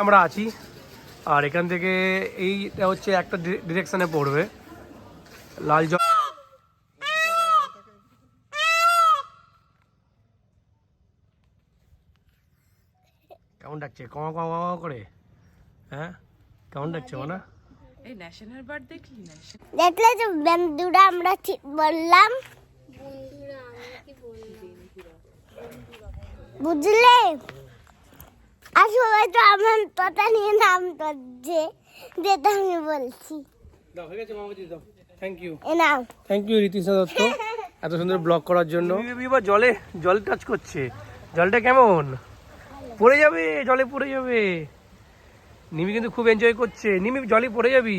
আমরা আছি আর এখান থেকে এইটা হচ্ছে একটা ডিরেকশনে পড়বে লাল জল। কেমন ডাকছে কমা কমা করে? হ্যাঁ কেমন ডাকছে না? এই ন্যাশনাল বার্ড দেখলি না? দেখলে তো বন্ধুরা আমরা ঠিক বললাম। বন্ধুরা আমি কি বললাম বুঝলে? আসলে তো আমার কথা নিয়ে নাম করছে যেটা আমি বলছি। দাও হয়ে গেছে মামাজি দাও। Thank you. Now thank you Ritisha Dutta এত সুন্দর ব্লগ করার জন্য। এবার জল টাচ করছে। জলটা কেমন? পড়ে যাবে, জলে পড়ে যাবে। নিমি কিন্তু খুব এনজয় করছে। নিমি জলে পড়ে যাবি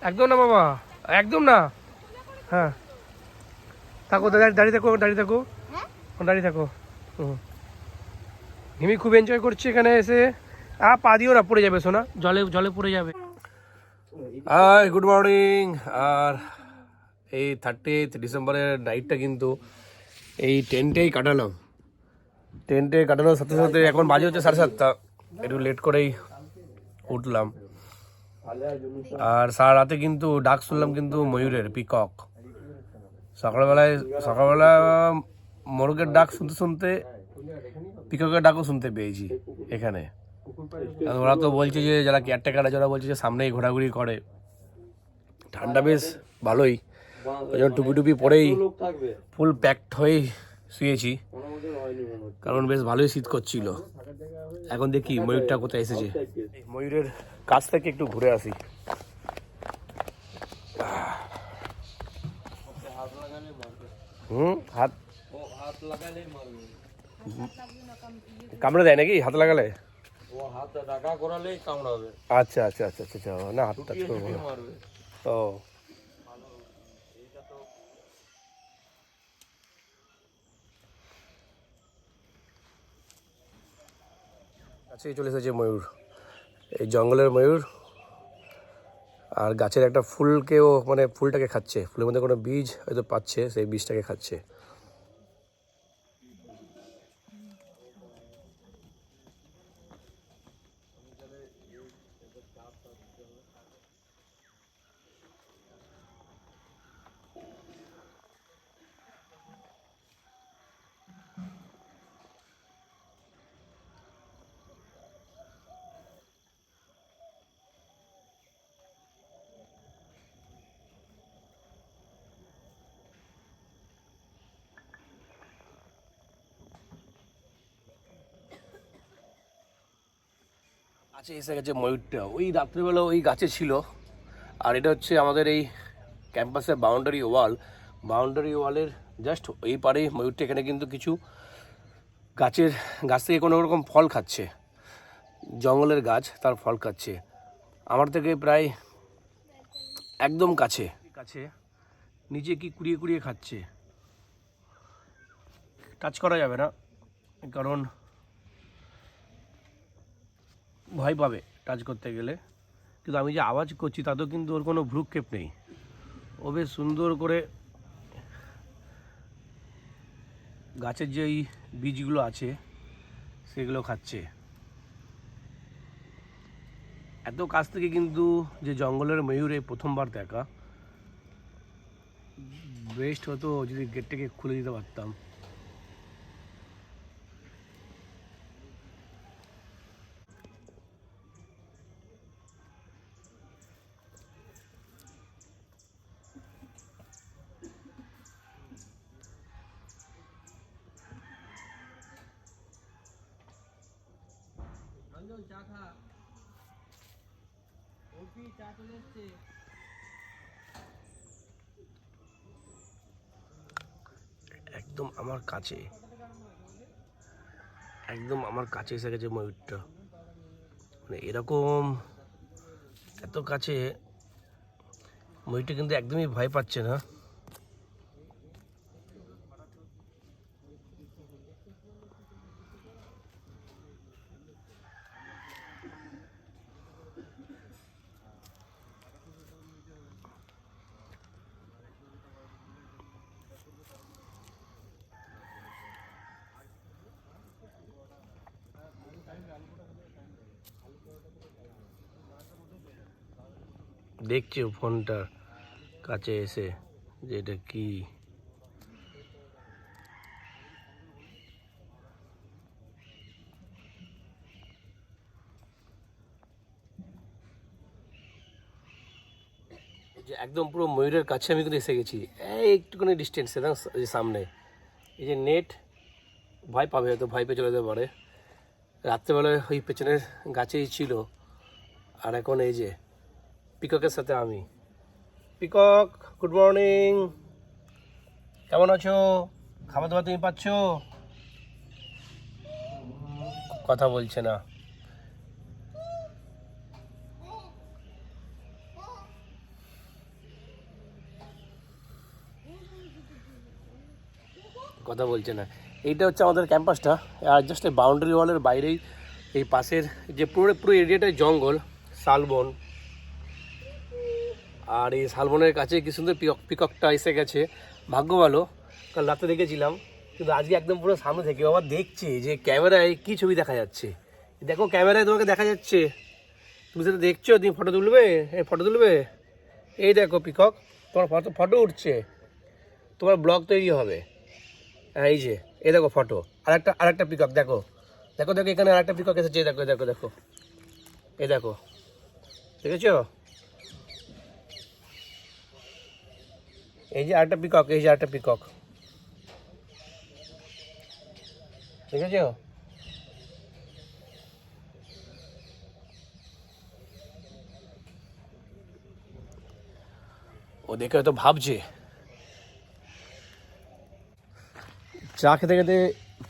একদম না বাবা, একদম না। হ্যাঁ থাকো দাঁড়িয়ে থাকো দাঁড়িয়ে থাকো দাঁড়িয়ে থাকো। নিমি খুব এনজয় করছে এখানে এসে। পা দিও না, পড়ে যাবে সোনা, জলে জলে পড়ে যাবে। Hi good morning. আর এই 30 ডিসেম্বরের নাইটটা কিন্তু এই টেন্টেই কাটালাম। টেন্টে কাটানোর সাথে সাথে এখন বাজে হচ্ছে 7:30, একটু লেট করেই উঠলাম। আর সারা রাতে কিন্তু ডাক শুনলাম কিন্তু ময়ূরের, পিকক। সকালবেলা মোরগের ডাক শুনতে শুনতে পিককের ডাকও শুনতে পেয়েছি এখানে। ওরা তো বলছে যে যারা কেয়ারটেকার আছে ওরা বলছে যে সামনেই ঘোরাঘুরি করে। ঠান্ডা বেশ ভালোই, ওই জন্য টুপি টুপি পরেই ফুল প্যাকড হয়েই শুয়েছি, কারণ বেশ ভালোই শীত করছিল। এখন দেখি ময়ূরটা কোথায় এসেছে। ময়ূরের কাছ থেকে একটু ঘুরে আসি। হাত কামড়ে দেয় নাকি হাত লাগালে? আচ্ছা আচ্ছা আচ্ছা আচ্ছা, না হাত টাচ করবো না। ও কাছেই চলে এসেছে ময়ূর, এই জঙ্গলের ময়ূর। আর গাছের একটা ফুলকেও, মানে ফুলটাকে খাচ্ছে, ফুলের মধ্যে কোনো বীজ হয়তো পাচ্ছে, সেই বীজটাকে খাচ্ছে। কাছে এসে গেছে ময়ূরটা, ওই রাত্রিবেলা ওই গাছে ছিল। আর এটা হচ্ছে আমাদের এই ক্যাম্পাসের বাউন্ডারি ওয়ালের জাস্ট এই পারে ময়ূরটা। এখানে কিন্তু কিছু গাছ থেকে কোনো রকম ফল খাচ্ছে, জঙ্গলের গাছ, তার ফল খাচ্ছে। আমার থেকে প্রায় একদম কাছে কাছে নিচে কি কুড়িয়ে কুড়িয়ে খাচ্ছে। টাচ করা যাবে না, কারণ ভয় পাবে টাচ করতে গেলে। কিন্তু আমি যে আওয়াজ করছি তাতেও কিন্তু ওর কোনো ভ্রুক্ষেপ নেই, ও বেশ সুন্দর করে গাছের যে বীজগুলো আছে সেগুলো খাচ্ছে। এত কাছ থেকে কিন্তু যে জঙ্গলের ময়ূরে প্রথমবার দেখা, বেস্ট হতো যদি গেটটাকে খুলে দিতে পারতাম। একদম আমার কাছে, একদম আমার কাছে এসে গেছে ময়ূরটা। মানে এরকম এত কাছে ময়ূরটা কিন্তু একদমই ভয় পাচ্ছে না। দেখছে ফোনটার কাছে এসে যে এটা কি। যে একদম পুরো ময়ূরের কাছে আমি কিন্তু এসে গেছি, এই একটুখানি ডিস্টেন্সে না, এই সামনে এই যে নেট, ভয় পাবে হয়তো, ভয় পেয়ে চলে যেতে পারে। রাত্রেবেলায় ওই পেছনের গাছেই ছিল, আর এখন এই যে পিককের সাথে আমি। পিকক, গুড মর্নিং, কেমন আছো? খাবার দাবার তুমি পাচ্ছ? কথা বলছে না। কথা বলছে না। এইটা হচ্ছে আমাদের ক্যাম্পাসটা, আর জাস্ট এই বাউন্ডারি ওয়ালের বাইরেই এই পাশের যে পুরো পুরো এরিয়াটাই জঙ্গল, শালবন। আর এই শালবনের কাছে কি সুন্দর পিককটা এসে গেছে। ভাগ্য ভালো, কাল রাতে দেখেছিলাম, কিন্তু আজকে একদম পুরো সামনে থেকে আবার দেখছি যে ক্যামেরায় কি ছবি দেখা যাচ্ছে। দেখো ক্যামেরায় তোমাকে দেখা যাচ্ছে, তুমি সেটা দেখছো, তুমি ফটো তুলবে, ফটো তুলবে। এই দেখো পিকক, তোমার ফটো ফটো উঠছে, তোমার ব্লগ তৈরি হবে। হ্যাঁ এই যে, এই দেখো ফটো, আরেকটা পিকক দেখো, দেখো দেখো এখানে আরেকটা পিকক এসেছে, দেখো দেখো দেখো, এই দেখো, দেখেছো? এই যে আরেকটা পিকক, এই যে আরেকটা পিকক, দেখেছো? ও দেখে হয়তো ভাবছে। চা খেতে খেতে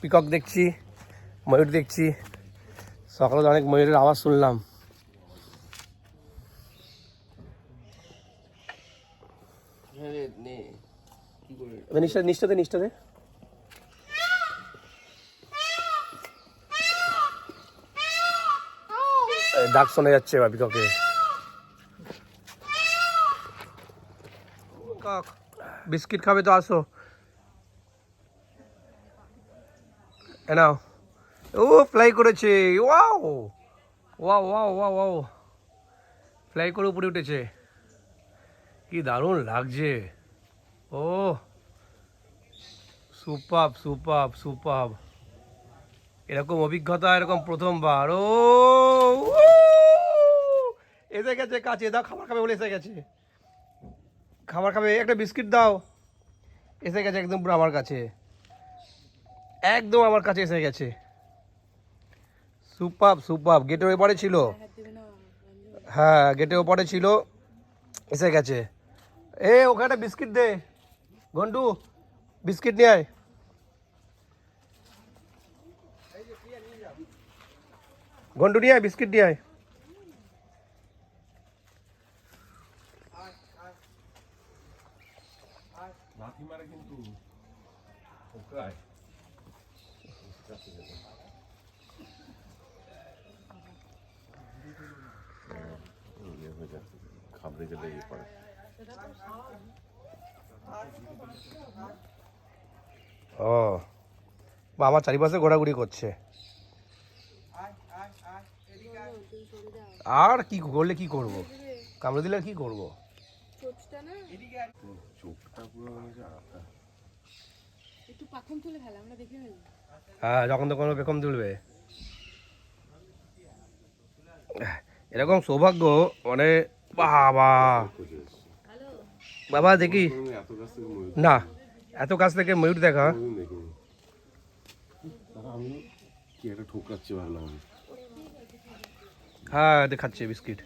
পিকক দেখছি, ময়ূর দেখছি। সকালে তো অনেক ময়ূরের আওয়াজ শুনলাম। নিষ্ঠাতে ডাক শোনা যাচ্ছে এবার পিককে। বিস্কিট খাবে তো আসো, নাও। ও ফ্লাই করেছে, wow wow wow wow wow, fly করে উপরে উঠেছে, কি দারুণ লাগছে। ও সুপাব সুপাব সুপাব, এরকম অভিজ্ঞতা এরকম প্রথমবার। ও এসে গেছে কাছে, দাও খাবার খাবে বলে এসে গেছে, খাবার খাবে, একটা বিস্কিট দাও। এসে গেছে একদম পুরো আমার কাছে, একদম আমার কাছে এসে গেছে। সুপাব সুপাব, গেটের ওপারে ছিল, হ্যাঁ গেটের ওপারে ছিল, এসে গেছে। এ ওখানে একটা বিস্কিট দে, ঘন্টু বিস্কিট নিয়ে আয়। ঘন্টু নিয়ে আয়, বিস্কিট নিয়ে আয়। ও বা আমার চারিপাশে ঘোরাঘুরি করছে। আর কি করলে কি করব, কামড়ে দিলে কি করব? হ্যাঁ যখন তখন পেখম তুলবে। এরকম সৌভাগ্য মানে, বাবা বাবা দেখি না, এত কাছ থেকে ময়ূর দেখা। হ্যাঁ দেখাচ্ছে বিস্কিট।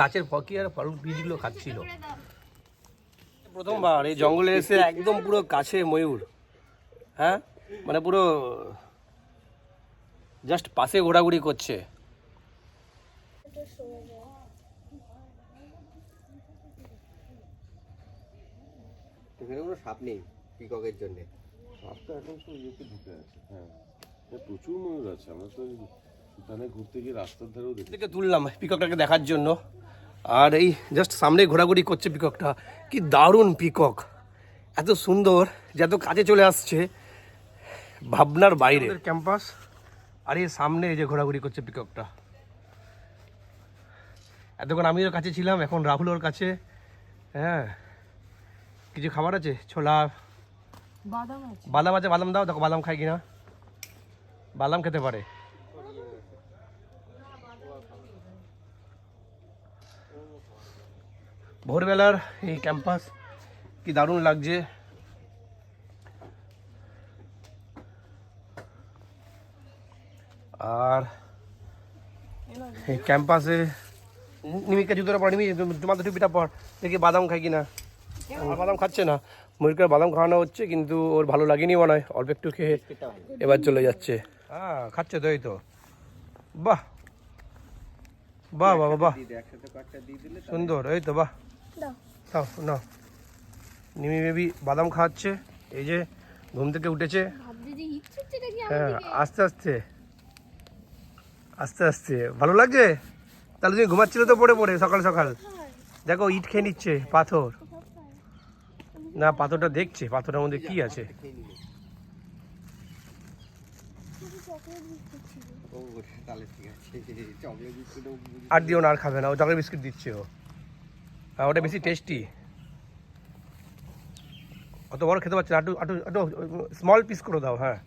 গাছের ফকি আর ফল বীজগুলো খাচ্ছিল। প্রথমবার এই জঙ্গলে এসে একদম পুরো কাছে ময়ূর, হ্যাঁ মানে পুরো জাস্ট পাশে ঘোরাঘুরি করছে। এখানে কোনো সাপ নেই পিককের জন্য, সাপটা এখন তো ইয়েতে ঢুকে আছে। হ্যাঁ প্রচুর ময়ূর আছে, আমরা তো এখানে ঘুরতে গিয়ে রাস্তার ধারেও দেখি। থেকে তুললাম পিককটাকে দেখার জন্য। আর এই জাস্ট সামনে ঘোরাঘুরি করছে পিককটা। কি দারুণ পিকক, এত সুন্দর যে এত কাছে চলে আসছে, ভাবনার বাইরে। ক্যাম্পাস আর এই সামনে এই যে ঘোরাঘুরি করছে পিককটা। এতক্ষণ আমি ওর কাছে ছিলাম, এখন রাহুল ওর কাছে। হ্যাঁ, কিছু খাবার আছে? ছোলা, বাদাম আছে, বাদাম দাও। দেখো বাদাম খাই কিনা, বাদাম খেতে পারে। ভোরবেলার এই ক্যাম্পাস কি দারুণ লাগছে। আর এই ক্যাম্পাসে নিমিকা জুতোটা পর, নিমি তোমার তো টুপিটা পর, দেখি বাদাম খাই কিনা। বাদাম খাচ্ছে না, ময়ূরকে বাদাম খাওয়ানো হচ্ছে, কিন্তু ওর ভালো লাগেনি মনে হয়, অল্প একটু খেয়ে এবার চলে যাচ্ছে। হ্যাঁ খাচ্ছে তো, এই তো। বাহ বাহ বাহ বাহ, সুন্দর, এই তো বাহ। খাও না, নিমি বেবি বাদাম খাওয়াচ্ছে। এই যে ঘুম থেকে উঠেছে। হ্যাঁ, আস্তে আস্তে আস্তে আস্তে ভালো লাগছে। তাহলে তুমি ঘুমাচ্ছিলে তো পড়ে পড়ে সকাল সকাল। দেখো ইট খেয়ে নিচ্ছে, পাথর না, পাথরটা দেখছে পাথরের মধ্যে কি আছে। আর দিও না, আর খাবে না, ও চকলেট বিস্কিট দিচ্ছে ও। হ্যাঁ, ওটা বেশি টেস্টি। অত বড় খেতে পারছে না, একটু একটু একটু স্মল পিস করে দাও। হ্যাঁ,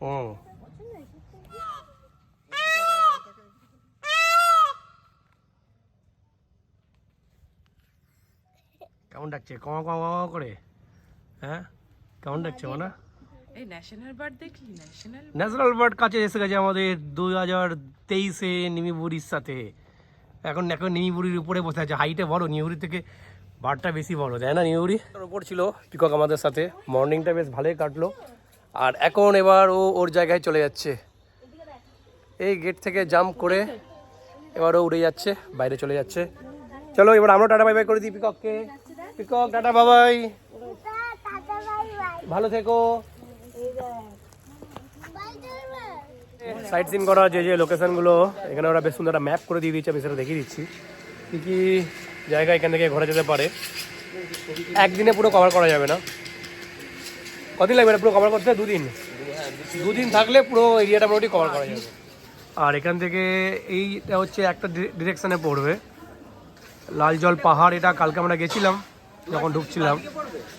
হুম। কেমন ডাকছে কমা কমা করে? হ্যাঁ, কেমন ডাকছে না? এই ন্যাশনাল বার্ড দেখলি? ন্যাশনাল বার্ড কাছে এসে গেছে আমাদের 2023-এ নিমিবুড়ির সাথে। এখন এখন নিমিবুড়ির উপরে বসে আছে, হাইটে বড়, নিমিবুড়ির থেকে বার্ডটা বেশি বড়, তাই না? নিমিবুড়ি ওর উপর ছিল পিকক আমাদের সাথে, মর্নিংটা বেশ ভালোই কাটলো। আর এখন এবার ও ওর জায়গায় চলে যাচ্ছে, এই গেট থেকে জাম্প করে এবার ও উড়ে যাচ্ছে, বাইরে চলে যাচ্ছে। চলো এবার আমরা টাটা বাই বাই করে দিই পিকককে। পিকক টাটা বাবাই, ভালো থেকো। সাইট সিন করা যে যে লোকেশনগুলো এখানে ওরা বেশ সুন্দর একটা ম্যাপ করে দিয়ে দিচ্ছে, আমি সেটা দেখিয়ে দিচ্ছি কী কী জায়গা এখান থেকে ঘোরা যেতে পারে। একদিনে পুরো কভার করা যাবে না। কদিন লাগবে পুরো কভার করতে? 2 দিন। 2 দিন থাকলে পুরো এরিয়াটা মোটামুটি কভার করা যাবে। আর এখান থেকে এইটা হচ্ছে একটা ডিরেকশানে পড়বে, লালজল পাহাড়। এটা কালকে আমরা গেছিলাম যখন ঢুকছিলাম।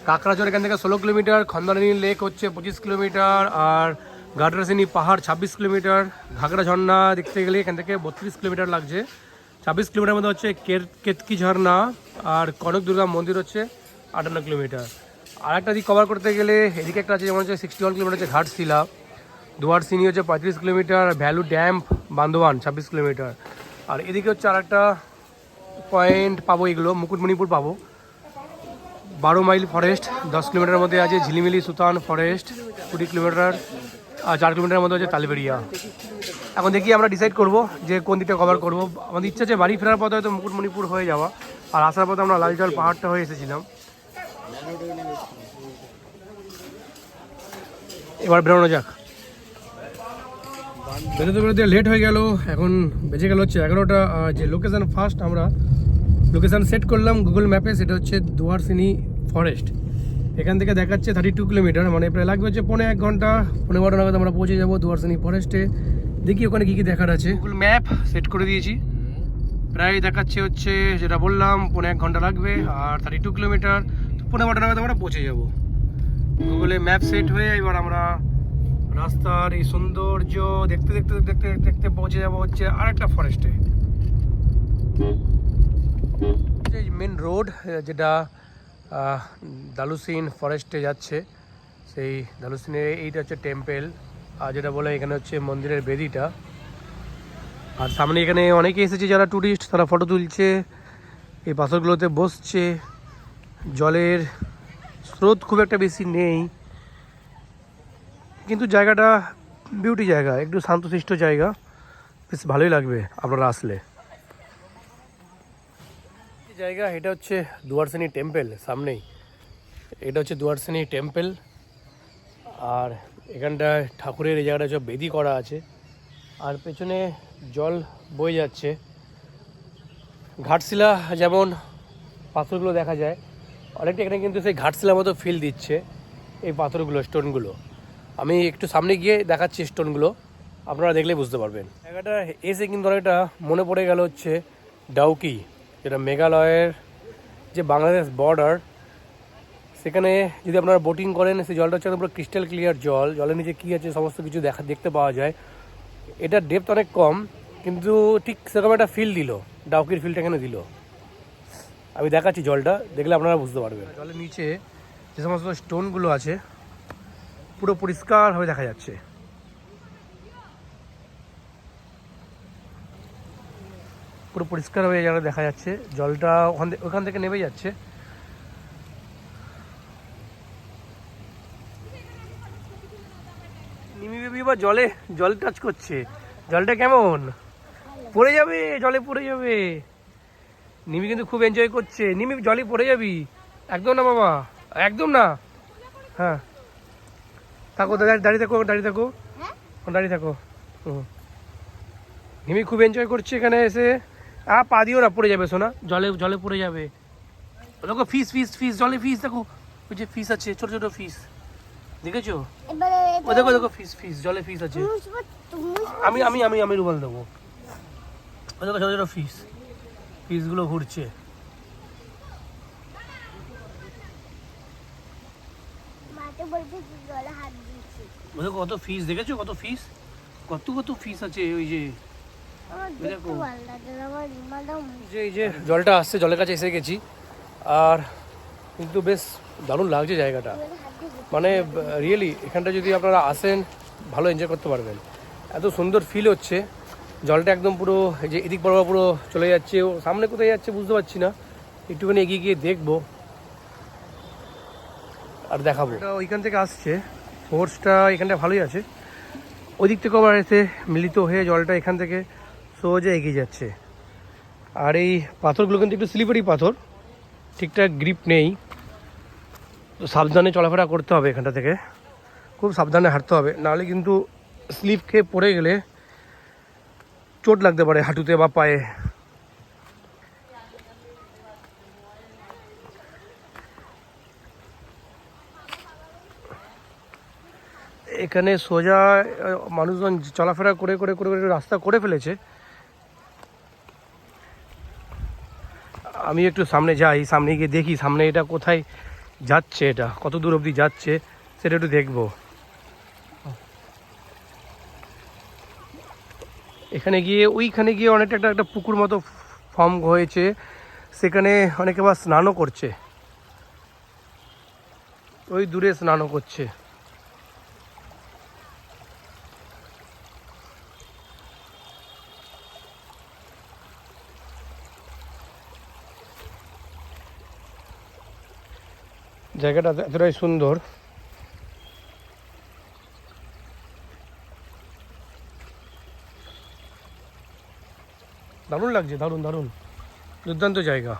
কাকড়াঝড় এখান থেকে 16 কিলোমিটার, খন্দানি লেক হচ্ছে 25 কিলোমিটার, আর গাডরাসিনী পাহাড় 26 কিলোমিটার। ঘাগড়া ঝর্ণা দেখতে গেলে এখান থেকে 32 কিলোমিটার লাগছে। 26 কিলোমিটার মধ্যে হচ্ছে কেতকি ঝর্ণা, আর কনক দুর্গা মন্দির হচ্ছে 58 কিলোমিটার। আর একটা দিক কভার করতে গেলে এদিকে একটা আছে যেমন হচ্ছে 61 কিলোমিটার হচ্ছে ঘাটশিলা, দুয়ারসিনি হচ্ছে 35 কিলোমিটার, ভ্যালু ড্যাম বান্দোয়ান 26 কিলোমিটার। আর এদিকে হচ্ছে আর একটা পয়েন্ট পাবো, এগুলো মুকুটমণিপুর পাবো, 12 মাইল ফরেস্ট 10 কিলোমিটার মধ্যে আছে। ঝিলিমিলি সুতান ফরেস্ট 20 কিলোমিটার, আর 4 কিলোমিটার মধ্যে হচ্ছে তালবেরিয়া। এখন দেখি আমরা ডিসাইড করব যে কোন দিকটা কভার করব। আমাদের ইচ্ছা আছে বাড়ি ফেরার পথে হয়তো মুকুটমণিপুর হয়ে যাওয়া, আর আসার পথে আমরা লালজল পাহাড়টা হয়ে এসেছিলাম। এবার বেরোনো যাক। বেরোতে বেরোতে লেট হয়ে গেল, এখন বেজে গেল হচ্ছে 11টা। যে লোকেশান ফার্স্ট আমরা লোকেশান সেট করলাম গুগল ম্যাপে, সেটা হচ্ছে দুয়ারসিনি ফরেস্ট। এখান থেকে দেখাচ্ছে 32 কিলোমিটার, মানে প্রায় লাগবে হচ্ছে 1.5 ঘন্টা। 12:15 নাগাদ আমরা পৌঁছে যাবো দুয়ারসিনি ফরেস্টে। দেখি ওখানে কী কী দেখার আছে। গুগল ম্যাপ সেট করে দিয়েছি, প্রায় দেখাচ্ছে হচ্ছে যেটা বললাম 1.5 ঘন্টা লাগবে, আর 32 কিলোমিটার। 12:15 নাগাদ আমরা পৌঁছে যাবো। গুগলে ম্যাপ সেট হয়ে এবার আমরা রাস্তার এই সৌন্দর্য দেখতে দেখতে দেখতে দেখতে পৌঁছে যাবো হচ্ছে আরেকটা ফরেস্টে। মেন রোড যেটা দালুসিন ফরেস্টে যাচ্ছে, সেই দালুসিনের এইটা হচ্ছে টেম্পেল, আর যেটা বলে এখানে হচ্ছে মন্দিরের বেদিটা। আর সামনে এখানে অনেকে এসেছে যারা ট্যুরিস্ট, তারা ফটো তুলছে, এই পাথরগুলোতে বসছে। জলের স্রোত খুব একটা বেশি নেই, কিন্তু জায়গাটা বিউটি জায়গা, একটু শান্তশিষ্ট জায়গা, বেশ ভালোই লাগবে আপনারা আসলে। জায়গা এটা হচ্ছে দুয়ারসিনি টেম্পল, সামনেই এটা হচ্ছে দুয়ারসিনি টেম্পল। আর এখানটায় ঠাকুরের এই জায়গাটা সব বেদি করা আছে, আর পেছনে জল বয়ে যাচ্ছে। ঘাটশিলা যেমন পাথরগুলো দেখা যায়, অনেকটা এখানে কিন্তু সেই ঘাটশিলার মতো ফিল দিচ্ছে এই পাথরগুলো, স্টোনগুলো। আমি একটু সামনে গিয়ে দেখাচ্ছি স্টোনগুলো, আপনারা দেখলে বুঝতে পারবেন। জায়গাটা এসে কিন্তু অনেকটা মনে পড়ে গেল হচ্ছে ডাউকি, যেটা মেঘালয়ের যে বাংলাদেশ বর্ডার, সেখানে যদি আপনারা বোটিং করেন সেই জলটা হচ্ছে পুরো ক্রিস্টাল ক্লিয়ার জল, জলের নিচে কী আছে সমস্ত কিছু দেখতে পাওয়া যায়। এটার ডেপথ অনেক কম, কিন্তু ঠিক সেরকম একটা ফিল দিল, ডাউকির ফিলটা এখানে দিল। আমি দেখাচ্ছি জলটা, দেখলে আপনারা বুঝতে পারবেন। জলের নিচে যে সমস্ত স্টোনগুলো আছে পুরো পরিষ্কারভাবে দেখা যাচ্ছে। পুরো পরিষ্কারভাবে এই জায়গাটা দেখা যাচ্ছে, জলটা ওখান থেকে নেমে যাচ্ছে। নিমি বেবি বা জল টাচ করছে, জলটা কেমন? পড়ে যাবে, জলে পড়ে যাবে। নিমি কিন্তু খুব এনজয় করছে। নিমি জলে পড়ে যাবি, একদম না বাবা, একদম না। হ্যাঁ থাকো, দাঁড়িয়ে থাকো, দাঁড়িয়ে থাকো, দাঁড়িয়ে থাকো। নিমি খুব এনজয় করছে এখানে এসে। পা দিও না, পড়ে যাবে সোনা, জলে পড়ে যাবে। দেখো ফিস ফিস ফিস, জলে ফিস দেখো, ওই যে ফিস আছে, ছোট ছোট ফিস, দেখেছো? ও দেখো দেখো ফিস ফিস, জলে ফিস আছে। আমি আমি আমি আমি রুমাল দেবো। ও দেখো ছোট ছোট ফিস, ফিসগুলো ঘুরছে। ও দেখো কত ফিস, দেখেছো কত ফিস, কত কত ফিস আছে। ওই যে দেখো, এই যে জলটা আসছে, জলের কাছে এসে গেছি। আর কিন্তু বেশ দারুণ লাগছে জায়গাটা, মানে রিয়েলি এখানটা যদি আপনারা আসেন ভালো এনজয় করতে পারবেন। এত সুন্দর ফিল হচ্ছে, জলটা একদম পুরো এই যে এদিক বরাবর পুরো চলে যাচ্ছে। ও সামনে কোথায় যাচ্ছে বুঝতে পারছি না, একটুখানি এগিয়ে গিয়ে দেখবো আর দেখাবো। এটা ওইখান থেকে আসছে, ফোর্সটা এখানটা ভালোই আছে। ওই দিক থেকে আবার এসে মিলিত হয়ে জলটা এখান থেকে সোজা এগিয়ে যাচ্ছে। আর এই পাথরগুলো কিন্তু একটু স্লিপারি পাথর, ঠিকঠাক গ্রিপ নেই, তো সাবধানে চলাফেরা করতে হবে। এখানটা থেকে খুব সাবধানে হাঁটতে হবে, নাহলে কিন্তু স্লিপ খেয়ে পড়ে গেলে চোট লাগতে পারে হাঁটুতে বা পায়ে। এখানে সোজা মানুষজন চলাফেরা করে করে করে করে রাস্তা করে ফেলেছে। আমি একটু সামনে যাই, সামনে গিয়ে দেখি সামনে এটা কোথায় যাচ্ছে, এটা কত দূর অবধি যাচ্ছে সেটা একটু দেখবো। এখানে গিয়ে ওইখানে গিয়ে অনেকটা একটা পুকুর মতো ফর্ম হয়েছে, সেখানে অনেকে আবার স্নানও করছে, ওই দূরে স্নানও করছে। জায়গাটা এতটাই সুন্দর। দারুণ লাগছে, দারুণ দারুণ, দুর্দান্ত জায়গা।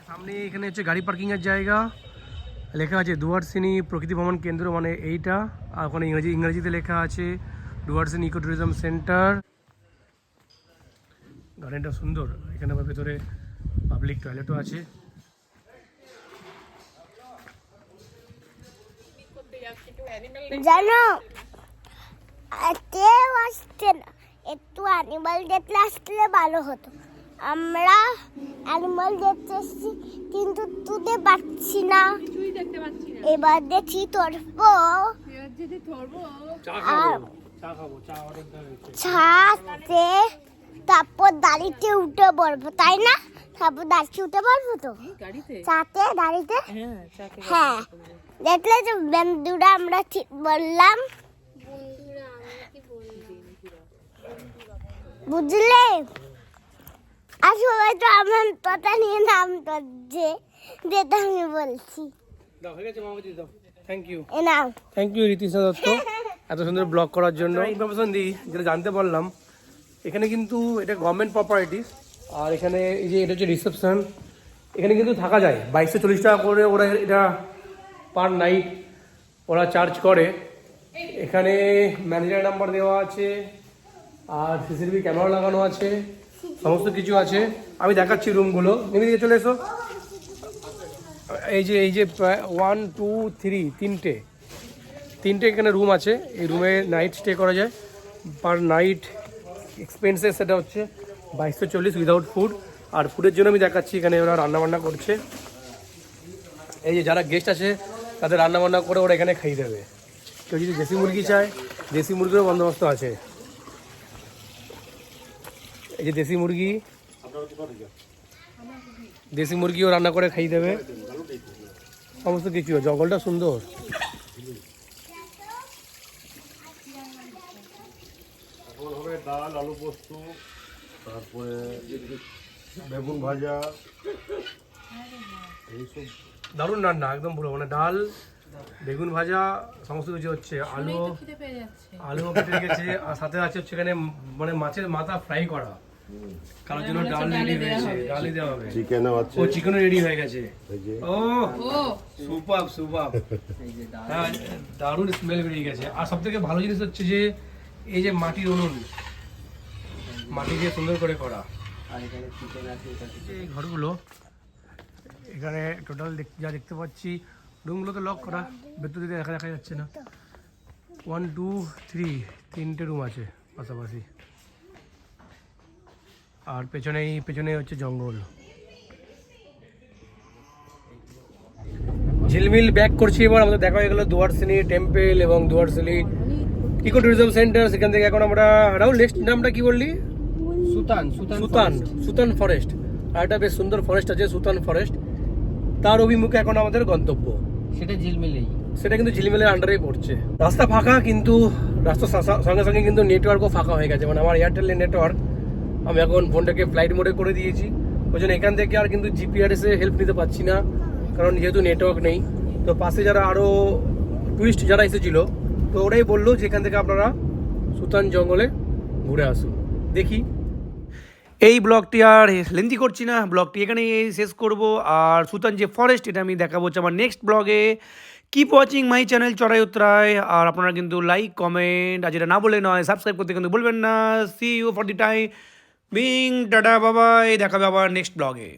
সামনে এখানে হচ্ছে গাড়ি পার্কিং এর জায়গা, লেখা আছে ডুয়ার্সিনি প্রকৃতি ভ্রমণ কেন্দ্র, মানে এইটা। আর ওখানে ইংরেজিতে লেখা আছে ডুয়ার্সিনি ইকো ট্যুরিজম সেন্টার। গার্ডেনটা সুন্দর, এখানে আবার ভেতরে পাবলিক টয়লেটও আছে। জানো কেউ আসছে না, একটু অ্যানিমাল দেখতে আসলে ভালো হতো। আমরা অ্যানিমাল দেখতে এসেছি কিন্তু তুলতে পারছি না, এবার দেখি ধরবো। ছাতে তারপর দাঁড়িতে উঠে পড়বো, তাই না? তারপর দাঁড়িয়ে উঠে পারবো তো ছাতে দাঁড়িতে। হ্যাঁ দেখলে যে বন্ধুরা আমরা ঠিক বললাম, বুঝলে? আসলে তো আমার কথা নিয়ে নাম করছে, যেটা আমি বলছি। Thank you, now thank you Ritisha Dutta এত সুন্দর ব্লগ করার জন্য। ইনফরমেশন দিই যেটা জানতে পারলাম, এখানে কিন্তু এটা গভর্নমেন্ট প্রপার্টি, আর এখানে এই যে এটা হচ্ছে রিসেপশন, এখানে কিন্তু থাকা যায়। 2240 টাকা করে ওরা এটা পার নাইট ওরা চার্জ করে। এখানে ম্যানেজার নাম্বার দেওয়া আছে, আর সিসিটিভি ক্যামেরা লাগানো আছে, সমস্ত কিছু আছে। আমি দেখাচ্ছি রুমগুলো, নেমে দিয়ে চলে এসো। এই যে 1 2 3 তিনটে এখানে রুম আছে। এই রুমে নাইট স্টে করা যায়। পার নাইট এক্সপেন্সেস সেটা হচ্ছে 2240 উইদাউট ফুড। আর ফুডের জন্য আমি দেখাচ্ছি, এখানে ওরা রান্নাবান্না করছে। এই যে যারা গেস্ট আছে তাদের রান্নাবান্না করে ওরা এখানে খাইয়ে দেবে। কেউ যদি দেশি মুরগি চায়, দেশি মুরগিরও বন্দোবস্ত আছে। এই যে দেশি মুরগিও রান্না করে খাইয়ে দেবে, সমস্ত কিছু। জঙ্গলটা সুন্দর। এখন হবে ডাল, আলু পোস্ত, তারপরে বেগুন ভাজা, এইসব। দারুণ রান্না, একদম পুরো মানে ডাল, বেগুন ভাজা, সমস্ত কিছু হচ্ছে। আলু কেটে রেখেছে, আর সাথে আছে হচ্ছে এখানে মানে মাছের মাথা ফ্রাই করা। কারোর জন্য ডাল রেডি হয়েছে, ডালই দেওয়া হবে। চিকেনও আছে। ও চিকেনও রেডি হয়ে গেছে। এই যে ও সুপার। হ্যাঁ, দারুণ স্মেল বেরিয়ে গেছে। আর সব থেকে ভালো জিনিস হচ্ছে যে এই যে মাটির উনুন, মাটি দিয়ে সুন্দর করে করা। এই ঘরগুলো এখানে টোটাল যা দেখতে পাচ্ছি, রুমগুলো তো লক করা, ভেতর দিকে দেখা যাচ্ছে না। 1 2 3 তিনটে রুম আছে পাশাপাশি। আর পেছনে হচ্ছে জঙ্গল। ঝিলমিল ব্যাক করছি এবার। আমাদের দেখা হয়ে গেল দুয়ারসিনি টেম্পল এবং দুয়ারসিনি ইকো ট্যুরিজম সেন্টার। সেখান থেকে এখন আমরা রাহুল নেক্সট নামটা কি বললি? সুতান ফরেস্ট। আর একটা বেশ সুন্দর ফরেস্ট আছে, সুতান ফরেস্ট। তার অভিমুখে এখন আমাদের গন্তব্য। সেটা কিন্তু ঝিলমিলের আন্ডারেই পড়ছে। রাস্তা ফাঁকা, কিন্তু রাস্তার সঙ্গে সঙ্গে কিন্তু নেটওয়ার্কও ফাঁকা হয়ে গেছে। মানে আমার এয়ারটেলের নেটওয়ার্ক আমি এখন ফোনটাকে ফ্লাইট মোডে করে দিয়েছি। ওই জন্য এখান থেকে আর কিন্তু জিপিআরএসে হেল্প নিতে পারছি না, কারণ যেহেতু নেটওয়ার্ক নেই। তো পাশে যারা আরও টুরিস্ট যারা এসেছিলো, তো ওরাই বললো যে এখান থেকে আপনারা সুতান জঙ্গলে ঘুরে আসুন। দেখি এই ব্লগটি আর লেন্থি করছি না, ব্লগটি এখানেই শেষ করব। আর সুতান যে ফরেস্ট, এটা আমি দেখাবো হচ্ছে আমার নেক্সট ব্লগে। কিপ ওয়াচিং মাই চ্যানেল চড়াই উতরাই। আর আপনারা কিন্তু লাইক, কমেন্ট, আর যেটা না বলে নয় সাবস্ক্রাইব করতে কিন্তু বলবেন না। See you for the time being, টাটা, বাবাই। দেখাবে আবার নেক্সট ব্লগে।